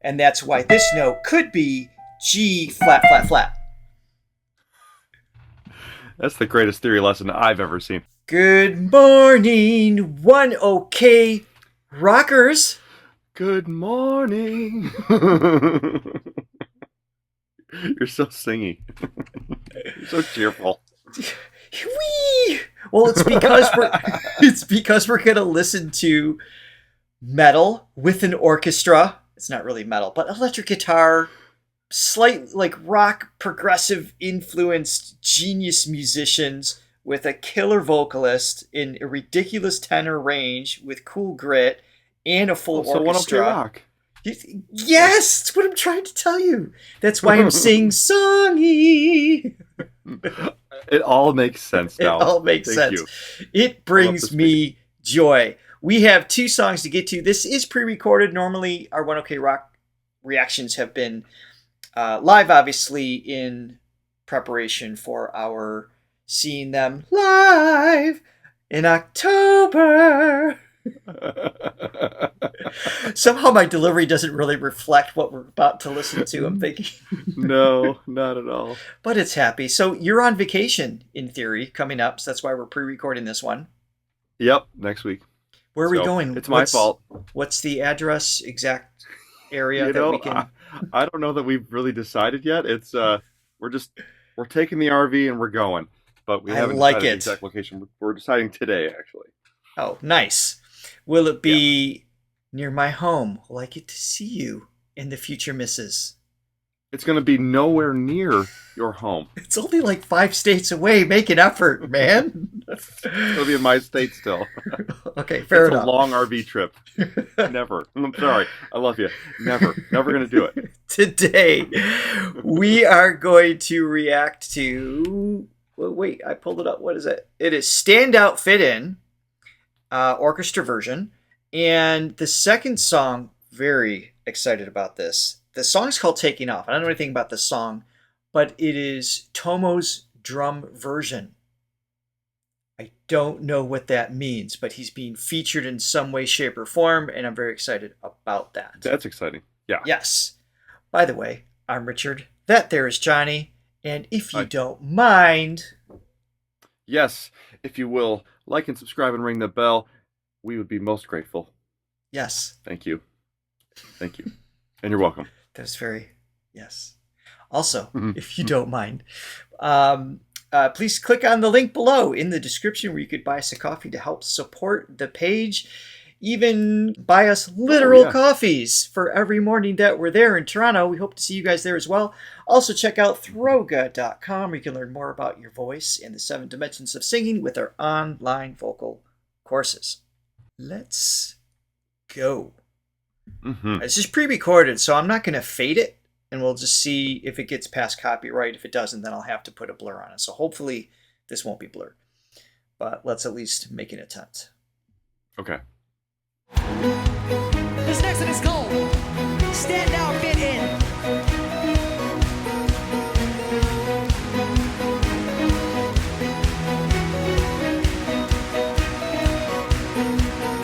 And that's why this note could be G flat, flat, flat. That's the greatest theory lesson I've ever seen. Good morning, one OK rockers. Good morning. You're so singy. You're so cheerful. Whee! Well, it's because we're gonna listen to metal with an orchestra. It's not really metal, but electric guitar, slight like rock progressive influenced genius musicians with a killer vocalist in a ridiculous tenor range with cool grit and a full orchestra. So 1OK Rock. Yes, that's what I'm trying to tell you. That's why I'm sing-songy. It all makes sense now. It all makes sense. It brings me joy. We have 2 songs to get to. This is pre-recorded. Normally, our 1OK Rock reactions have been live, obviously, in preparation for our seeing them live in October. Somehow my delivery doesn't really reflect what we're about to listen to, I'm thinking. No, not at all. But it's happy. So you're on vacation, in theory, coming up. So that's why we're pre-recording this one. Yep, next week. Where are we going? It's my fault. What's the address, exact area that we can... I don't know that we've really decided yet. It's we're taking the RV and we're going. But we haven't decided the exact location. We're deciding today, actually. Oh, nice. Will it be near my home? Will I get to see you in the future, Mrs.? It's going to be nowhere near your home. It's only like 5 states away. Make an effort, man. It's going to be in my state still. Okay, fair enough. It's a long RV trip. Never. I'm sorry. I love you. Never going to do it. Today, we are going to react to... Well, wait, I pulled it up. What is it? It is Stand Out Fit In, orchestra version. And the second song, very excited about this. The song's called Taking Off. I don't know anything about the song, but it is Tomo's drum version. I don't know what that means, but he's being featured in some way, shape, or form, and I'm very excited about that. That's exciting. Yeah. Yes. By the way, I'm Richard. That there is Johnny. And if you don't mind... Yes, if you will, like and subscribe and ring the bell, we would be most grateful. Yes. Thank you. Thank you. And you're welcome. That's very... Yes. Also, if you don't mind, please click on the link below in the description where you could buy us a coffee to help support the page. Even buy us literal coffees for every morning that we're there in Toronto. We hope to see you guys there as well. Also, check out Throga.com where you can learn more about your voice and the 7 dimensions of singing with our online vocal courses. Let's go. This is pre-recorded, so I'm not going to fade it, and we'll just see if it gets past copyright. If it doesn't, then I'll have to put a blur on it. So hopefully this won't be blurred. But let's at least make an attempt. Okay. This next one is called Stand Out Fit In.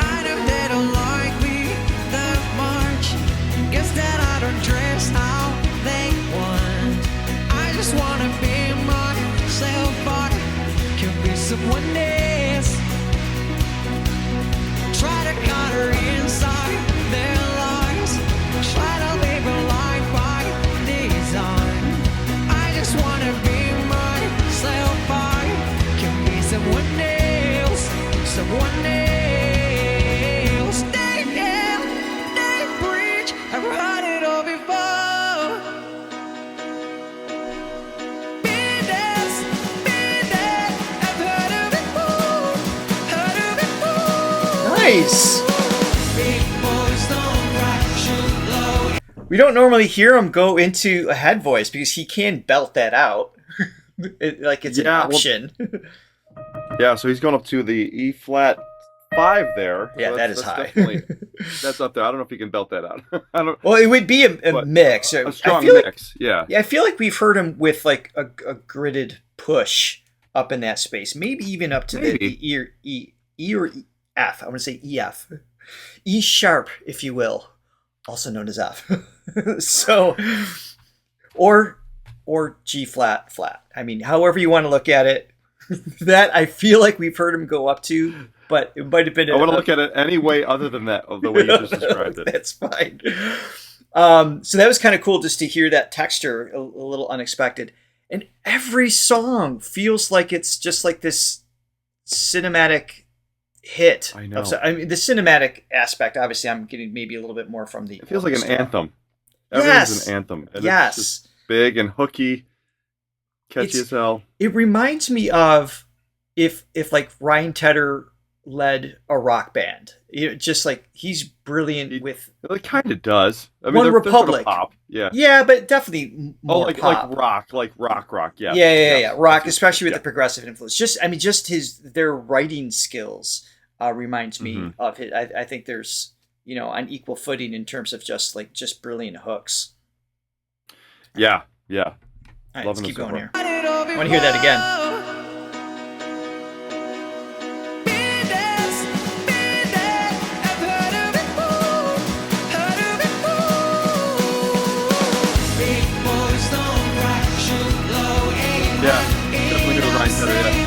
I know they don't like me that much. Guess that I don't dress how they want. I just wanna be myself, but can be someone else. Try to cut her inside their lies. Try to live a life by design. I just wanna be myself. I can be someone else. Someone else. They preach. I've heard it all before. Be there. I've heard it before. Heard it before. Nice. We don't normally hear him go into a head voice because he can belt that out. It's an option. Yeah, so he's going up to the E flat 5 there. Yeah, so that is high. That's up there. I don't know if you can belt that out. Well, it would be a mix. A strong mix, yeah. Yeah, I feel like we've heard him with like a gridded push up in that space. Maybe even up to the E or F. I want to say EF. E sharp, if you will. Also known as F. So, or G flat flat. I mean, however you want to look at it. That I feel like we've heard him go up to, but it might have been. I want to look at it any way other than that, of the way you just described it. That's fine. So that was kind of cool just to hear that texture, a little unexpected. And every song feels like it's just like this cinematic hit. I know. I mean, the cinematic aspect, obviously, I'm getting maybe a little bit more from the. It feels like an anthem. Everything's an anthem. And yes. It's just big and hooky, catchy as hell. It reminds me of if like Ryan Tedder led a rock band. Just like he's brilliant with. It kind of does. I mean, One they're Republic. Sort of pop. Yeah. Yeah, but definitely more pop. like rock. Yeah. Yeah. Rock, especially with the progressive influence. Just their writing skills reminds me of it. I think there's on equal footing in terms of just brilliant hooks. Yeah. All right, let's keep going here. I want to hear that again. Yeah, definitely do Ryan Tedder, yeah.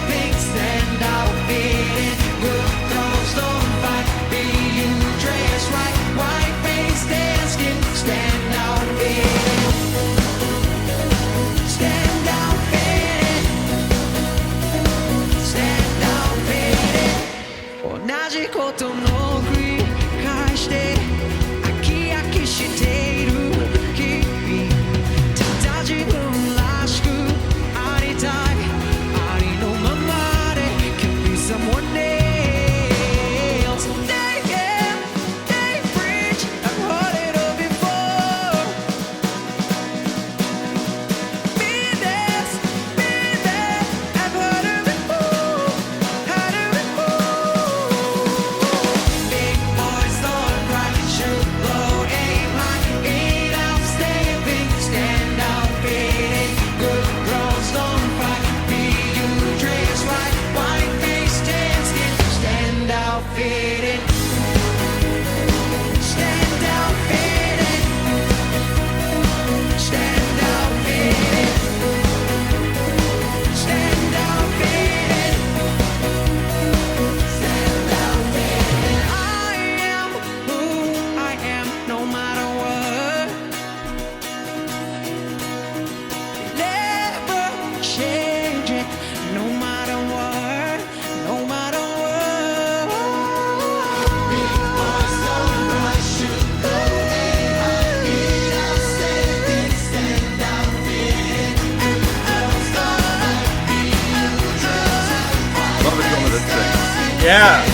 Yeah.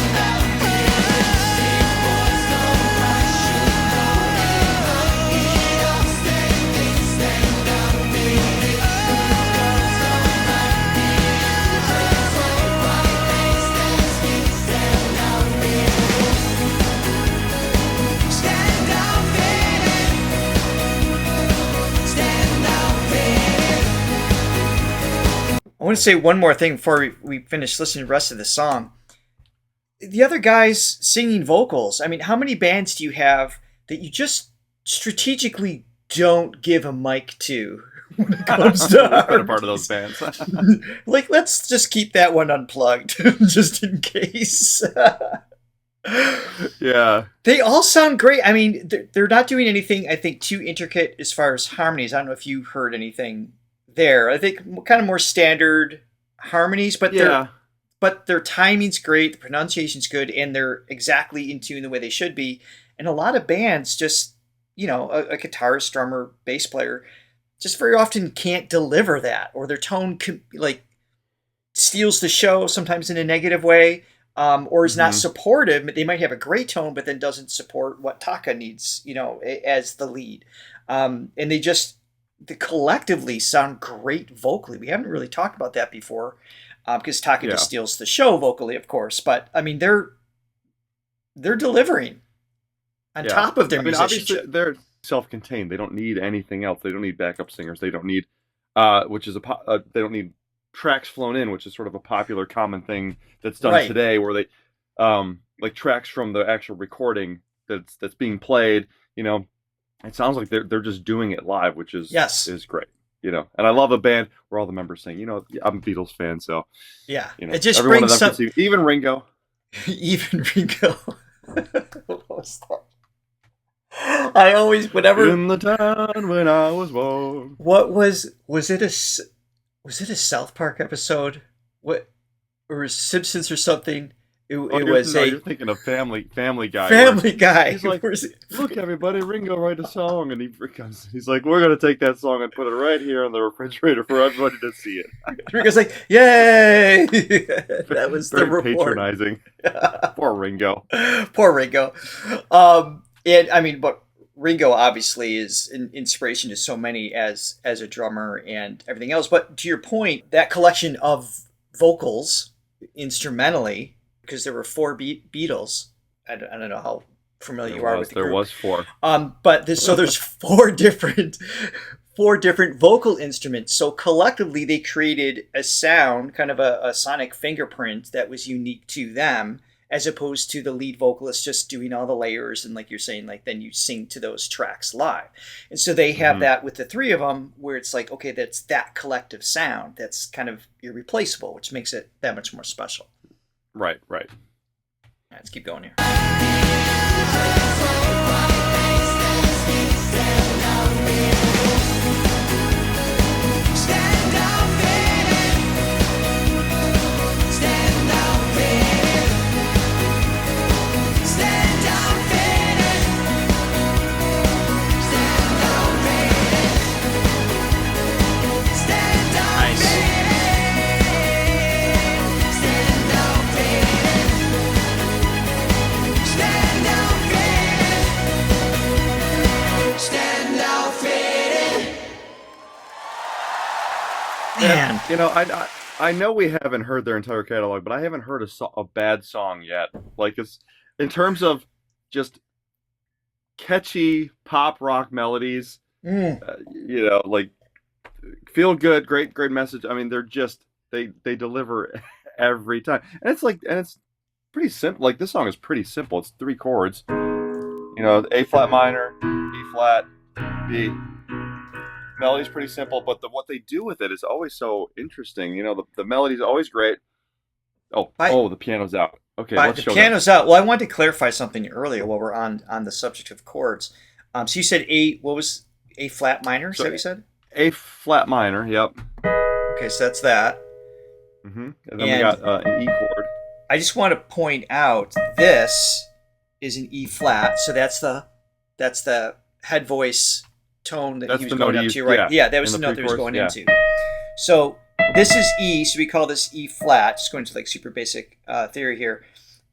I want to say one more thing before we finish listening to the rest of the song. The other guys singing vocals. I mean, how many bands do you have that you just strategically don't give a mic to when it comes to I've been a part of those bands. Like, let's just keep that one unplugged, just in case. Yeah. They all sound great. I mean, they're not doing anything, I think, too intricate as far as harmonies. I don't know if you heard anything there. I think kind of more standard harmonies, but their timing's great, the pronunciation's good, and they're exactly in tune the way they should be. And a lot of bands just, a guitarist, drummer, bass player just very often can't deliver that, or their tone steals the show sometimes in a negative way, or is not supportive. They might have a great tone, but then doesn't support what Taka needs, as the lead. And they collectively sound great vocally. We haven't really talked about that before, because Taka just steals the show vocally, of course. But I mean, they're delivering on top of their musicianship. Obviously, they're self-contained. They don't need anything else. They don't need backup singers. They don't need, they don't need tracks flown in, which is sort of a popular, common thing that's done today, where they, like tracks from the actual recording that's being played. it sounds like they're just doing it live, which is Yes. is great. And I love a band where all the members sing. I'm a Beatles fan, so Yeah. you know, It just every one of brings them some. can sing. Even Ringo. Even Ringo. What was that? I always, whenever. In the town when I was born. What was it was it a South Park episode? What, or Simpsons or something? It was you're thinking of Family Guy. Family Guy. He's like, Where's it? look, everybody, Ringo write a song, and he's like, we're gonna take that song and put it right here on the refrigerator for everybody to see it. Ringo's like, yay! That was the Very report. patronizing. Poor Ringo. Poor Ringo. And I mean, but Ringo obviously is an inspiration to so many as a drummer and everything else. But to your point, that collection of vocals instrumentally, because there were 4 Beatles. I don't know how familiar you are with the group. There was 4. But there's 4 different vocal instruments. So collectively, they created a sound, kind of a sonic fingerprint that was unique to them, as opposed to the lead vocalist just doing all the layers and, like you're saying, like then you sing to those tracks live. And so they have that with the 3 of them, where it's like, okay, that's that collective sound that's kind of irreplaceable, which makes it that much more special. Right. All right, let's keep going here. Man. I know we haven't heard their entire catalog, but I haven't heard a bad song yet. Like, it's in terms of just catchy pop rock melodies, like feel good, great message. I mean, they're just they deliver every time, and it's pretty simple. Like, this song is pretty simple. It's 3 chords, A flat minor, E flat, B. Melody's pretty simple, but what they do with it is always so interesting. The melody's always great. The piano's out. Okay, let's show the piano's out. Well, I wanted to clarify something earlier while we're on the subject of chords. So you said what was A flat minor? Is that what you said? A flat minor. Yep. Okay, so that's that. Mm-hmm. And then we got an E chord. I just want to point out this is an E flat, so that's the head voice tone that he was going up to, right? Yeah, that was the note that he was going into. So this is E, so we call this E flat, just going to like super basic theory here.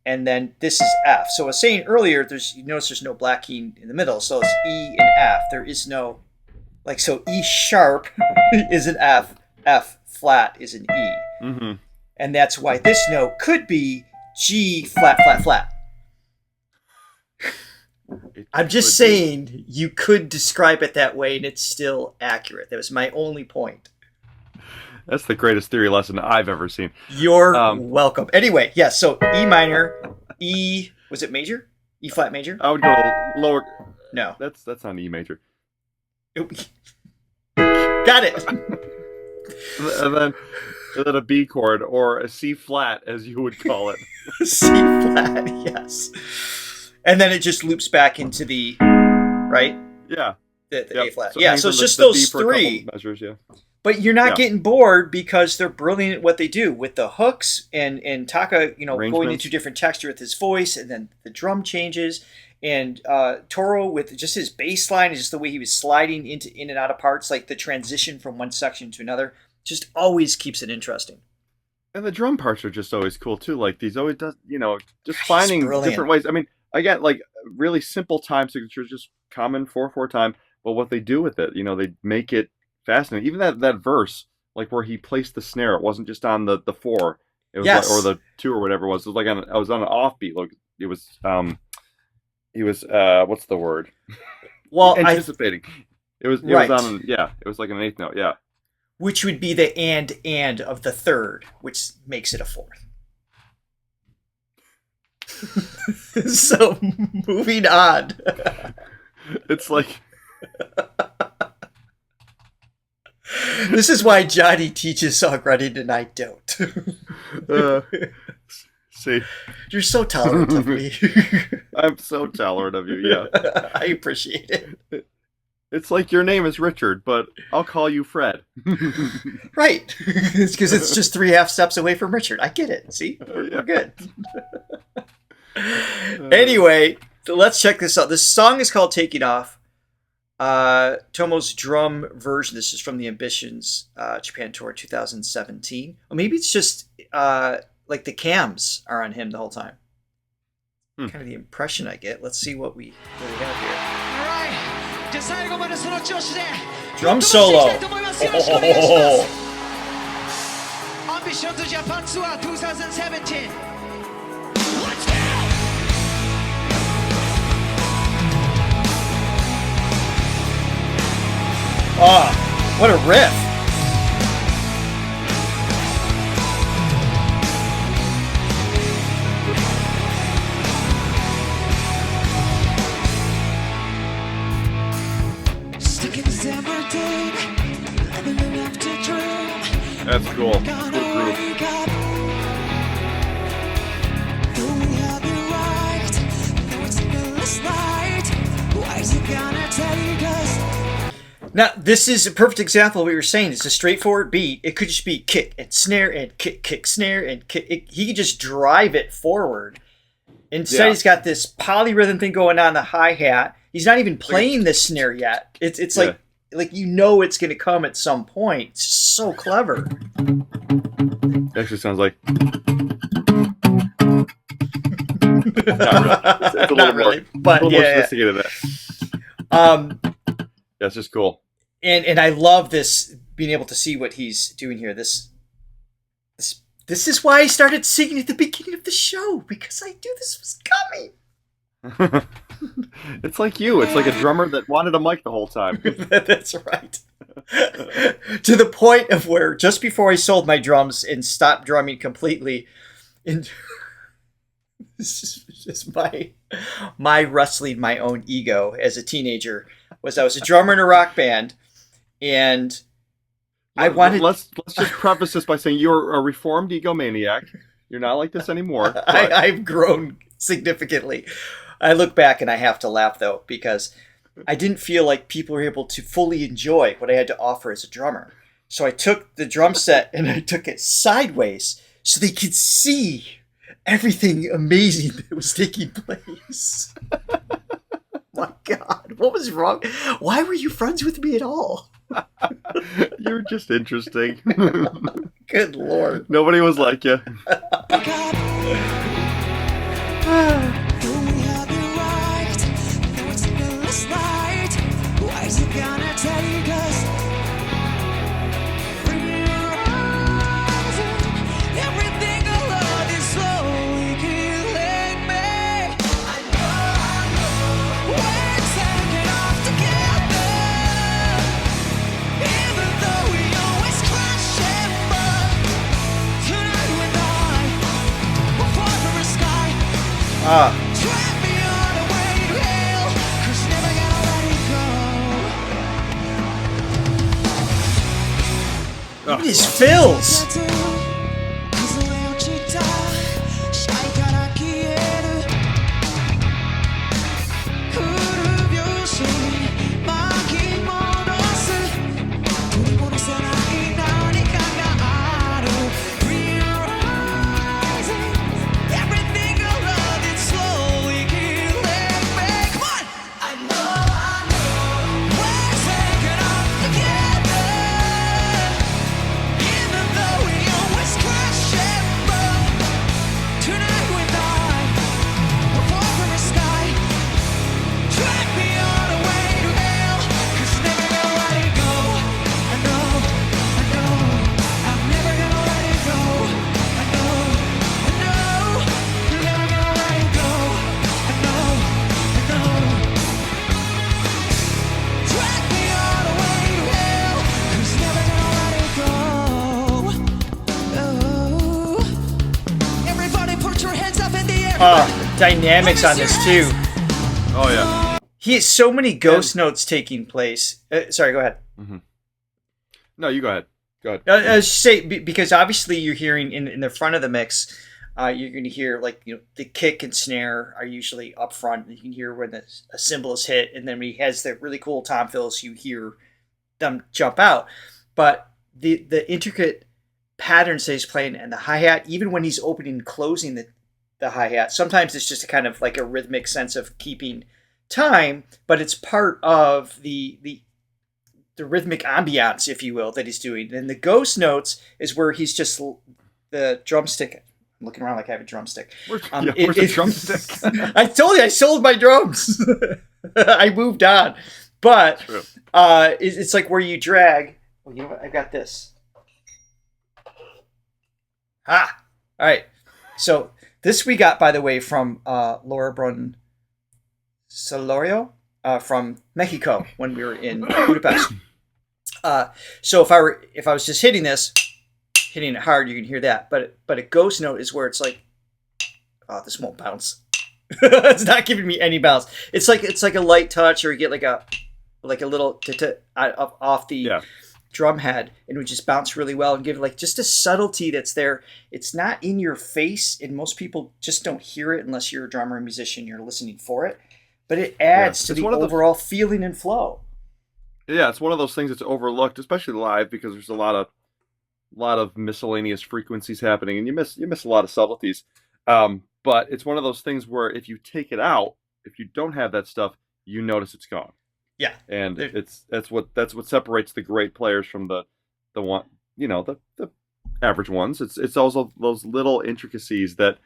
And then this is F. So I was saying earlier, you notice there's no black key in the middle, so it's E and F. There is no, so E sharp is an F, F flat is an E. Mm-hmm. And that's why this note could be G flat, flat, flat. I'm just saying you could describe it that way and it's still accurate. That was my only point. That's the greatest theory lesson I've ever seen. You're welcome. Anyway, yes, so E minor, E, was it major? E flat major? I would go lower. No. That's not E major. Got it. And then a B chord, or a C flat, as you would call it. C flat, yes. And then it just loops back into the, right? Yeah. The A flat. So it's just the those B for a 3. couple measures, yeah. But you're not getting bored because they're brilliant at what they do with the hooks and Taka, going into different texture with his voice, and then the drum changes, and Toro with just his bass line and just the way he was sliding in and out of parts, like the transition from one section to another, just always keeps it interesting. And the drum parts are just always cool too. Like, these always does, just finding different ways. I mean, again, like really simple time signatures, just common 4/4 time. But what they do with it, they make it fascinating. Even that verse, like where he placed the snare, it wasn't just on the 4, it was or the 2 or whatever it was. It was like I was on an offbeat. Like, it was he was what's the word? Well, anticipating. It was right. It was like an 8th note. Yeah. Which would be the and of the 3rd, which makes it a 4th. So moving on. It's like This is why Johnny teaches songwriting and I don't. See, you're so tolerant of me. I'm so tolerant of you. Yeah, I appreciate it. It's like your name is Richard, but I'll call you Fred. Right. It's because it's just 3.5 steps away from Richard. I get it. See? We're good. Anyway, let's check this out. This song is called Taking Off. Tomo's drum version. This is from the Ambitions Japan Tour 2017. Or maybe it's just like the cams are on him the whole time. Kind of the impression I get. Let's see what we have here. Drum solo. Ambitions Japan Tour 2017. Oh, what a riff. That's cool. Good groove. Now, this is a perfect example of what you were saying. It's a straightforward beat. It could just be kick and snare and kick, kick, snare and kick. He could just drive it forward. Instead, he's got this polyrhythm thing going on the hi-hat. He's not even playing the snare yet. It's like you know it's going to come at some point. It's just so clever. It actually sounds like... Not really. It's a little Not really, but more yeah. sophisticated than that. That's just cool. And I love this, being able to see what he's doing here. This is why I started singing at the beginning of the show, because I knew this was coming. It's like you. It's like a drummer that wanted a mic the whole time. That's right. To the point of where just before I sold my drums and stopped drumming completely, and this is just my wrestling my own ego as a teenager, was I was a drummer in a rock band, and I wanted... Let's just preface this by saying you're a reformed egomaniac. You're not like this anymore. I've grown significantly. I look back and I have to laugh, though, because I didn't feel like people were able to fully enjoy what I had to offer as a drummer. So I took the drum set and I took it sideways so they could see everything amazing that was taking place. My God, what was wrong? Why were you friends with me at all? You're just interesting. Good Lord. Nobody was like you. Look at his fills. Dynamics on this too. Oh yeah. He has so many ghost notes taking place. Sorry, go ahead. Mm-hmm. No, you go ahead. Go ahead. I was just say because obviously you're hearing in the front of the mix, you're going to hear like the kick and snare are usually up front. You can hear when a cymbal is hit, and then when he has the really cool tom fills, you hear them jump out. But the intricate patterns that he's playing and the hi-hat, even when he's opening and closing the hi-hat, sometimes it's just a kind of like a rhythmic sense of keeping time, but it's part of the rhythmic ambiance, if you will, that he's doing. And the ghost notes is where he's just the drumstick. I'm looking around like I have a drumstick. Where's the drumstick? I told you I sold my drums. I moved on, but it's like where you drag. Well, you know what? I got this. All right. So this we got, by the way, from Laura Brun Solorio from Mexico when we were in Budapest. So if I was just hitting it hard, you can hear that. But a ghost note is where it's like, oh, this won't bounce. It's not giving me any bounce. It's like a light touch, or you get like a little off the drum head, and it would just bounce really well and give like just a subtlety that's there. It's not in your face, and most people just don't hear it unless you're a drummer and musician. You're listening for it, but it adds to the overall feeling and flow. Yeah, it's one of those things that's overlooked, especially live, because there's a lot of miscellaneous frequencies happening, and you miss a lot of subtleties. But it's one of those things where if you take it out, if you don't have that stuff, you notice it's gone. Yeah, and that's what separates the great players from the one, the average ones. It's also those little intricacies that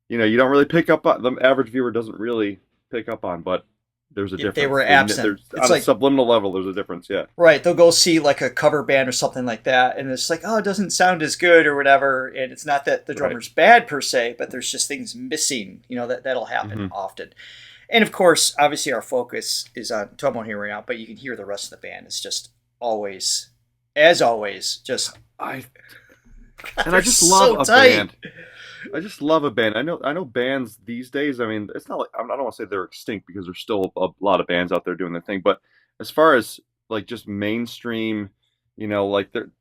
you don't really pick up on. The average viewer doesn't really pick up on, but there's a difference. They were absent. It's on a subliminal level, there's a difference. Yeah, right. They'll go see like a cover band or something like that, and it's like, oh, it doesn't sound as good or whatever. And it's not that the drummer's bad per se, but there's just things missing. That'll happen often. And of course, obviously, our focus is on Tomo here right now, but you can hear the rest of the band. It's just always, as always, just I just love a band. I just love a band. I know bands these days. I mean, it's not like I don't want to say they're extinct, because there's still a lot of bands out there doing their thing. But as far as like just mainstream, like they're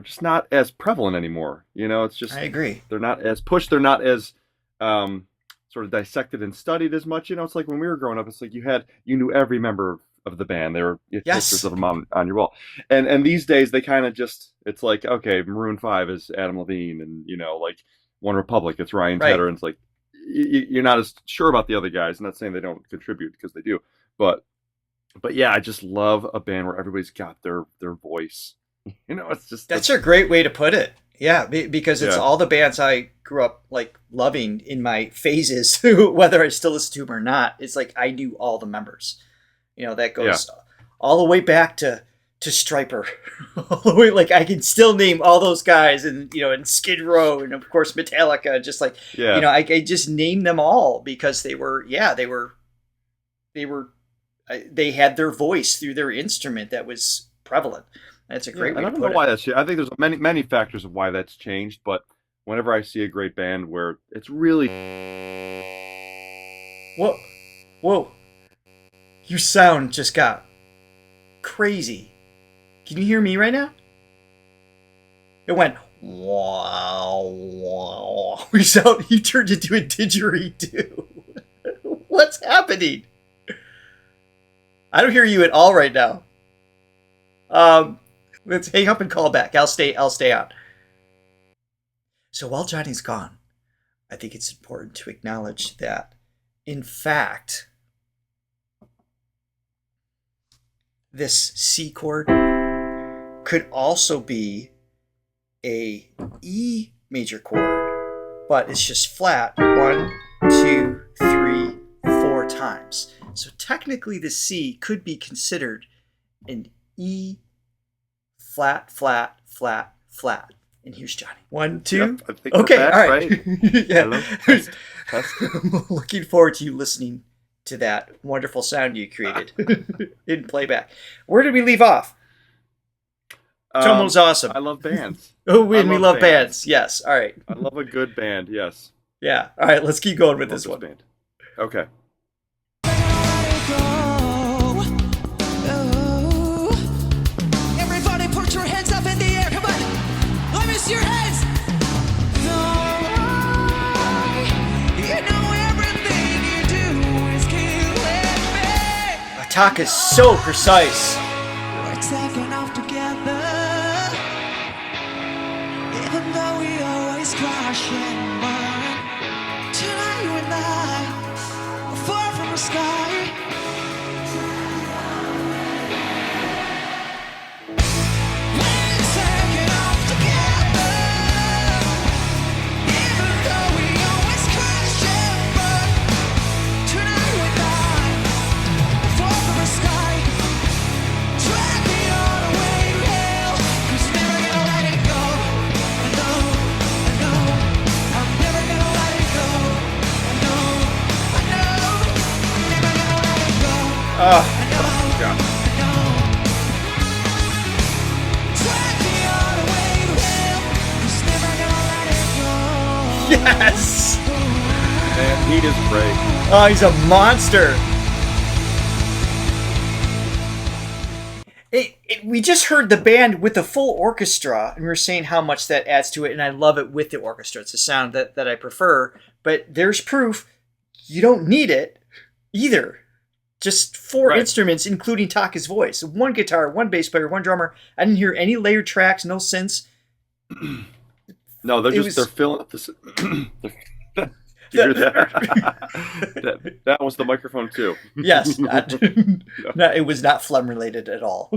just not as prevalent anymore. It's just, I agree. They're not as pushed. They're not as sort of dissected and studied as much. It's like when we were growing up, it's like you knew every member of the band. There were pictures of them on your wall. And these days they kind of just, it's like, okay, Maroon 5 is Adam Levine, and like One Republic, it's Ryan Tedder, and it's like you're not as sure about the other guys. I'm not saying they don't contribute, because they do, but yeah, I just love a band where everybody's got their voice. It's just that's a great way to put it. Yeah, because it's all the bands I grew up like loving in my phases, whether I still listen to them or not. It's like I knew all the members. That goes all the way back to Stryper. All the way, like I can still name all those guys, and and Skid Row, and of course Metallica. Just like I just name them all because they had their voice through their instrument that was prevalent. That's a great way to put it. I don't know why that's changed. I think there's many factors of why that's changed, but whenever I see a great band where it's really... Whoa. Your sound just got crazy. Can you hear me right now? It went, wow. You turned into a didgeridoo. What's happening? I don't hear you at all right now. Let's hang up and call back. I'll stay on. So while Johnny's gone, I think it's important to acknowledge that, in fact, this C chord could also be a E major chord, but it's just flat 1, 2, 3, 4 times. So technically the C could be considered an E flat, flat, flat, flat. And here's Johnny. 1, 2. Yep, I think okay, that's all right. Yeah. Hello. Test. I'm looking forward to you listening to that wonderful sound you created in playback. Where did we leave off? Tomo's awesome. I love bands. Oh, and we love bands. Yes. All right. I love a good band. Yes. Yeah. All right. Let's keep going with this one. Band. Okay. go. Oh. Everybody put your hands up in the air. Come on. Let me see your hands. You know everything you do is killing me. Attack is so precise. We're taking off together. Even though we always crash and burn. Tonight you and I are far from the sky. We're taking off together. Even though we always crash and burn. Tonight you and I are far from the sky. Drag me all the way to hell. 'Cause I'm never gonna let it go. I know, I'm never gonna let it go. I know, I'm never gonna let it go. Oh, God. Drag me all the way to hell. 'Cause I'm never gonna let it go. yes. Man, he is great. Oh, he's a monster. We just heard the band with the full orchestra, and we were saying how much that adds to it, and I love it with the orchestra. It's a sound that I prefer, but there's proof you don't need it either. Just four Right. instruments, including Taka's voice. One guitar, one bass player, one drummer. I didn't hear any layered tracks, no synths. No, they're It just they're filling up this. You hear that? that was the microphone too. Yes, it was not phlegm related at all.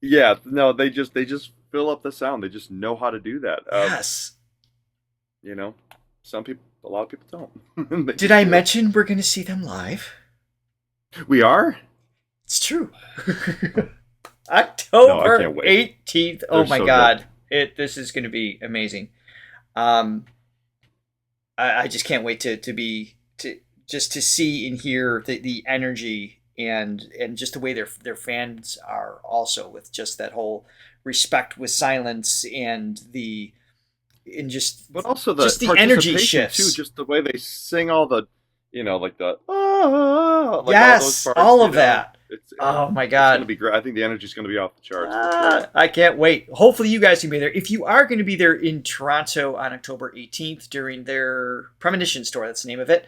Yeah, no, they just fill up the sound. They just know how to do that. Yes. You know, a lot of people don't. They Did just I do it. mention we're going to see them live? We are? It's true. October can't wait. 18th. Oh They're my so God. This is going to be amazing. I just can't wait to see and hear the energy and just the way their fans are also, with just that whole respect with silence and But also the just the energy participation, shifts. too, just the way they sing all the, like the like Yes, all, those parts, all of that. It's, Oh my It's God. gonna be great. I think the energy's gonna be off the charts. I can't wait. Hopefully you guys can be there. If you are going to be there in Toronto on October 18th during their Premonition store, that's the name of it,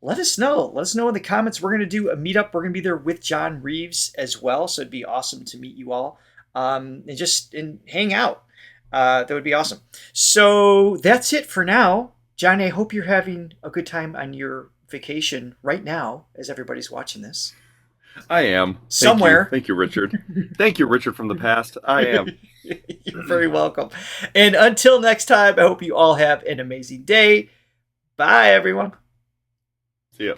let us know. Let us know in the comments. We're going to do a meetup. We're going to be there with John Reeves as well, so it'd be awesome to meet you all and hang out. That would be awesome. So that's it for now. John, I hope you're having a good time on your vacation right now as everybody's watching this. I am. Somewhere. Thank you, Richard. Thank you, Richard from the past. I am. You're very welcome. And until next time, I hope you all have an amazing day. Bye, everyone. See ya.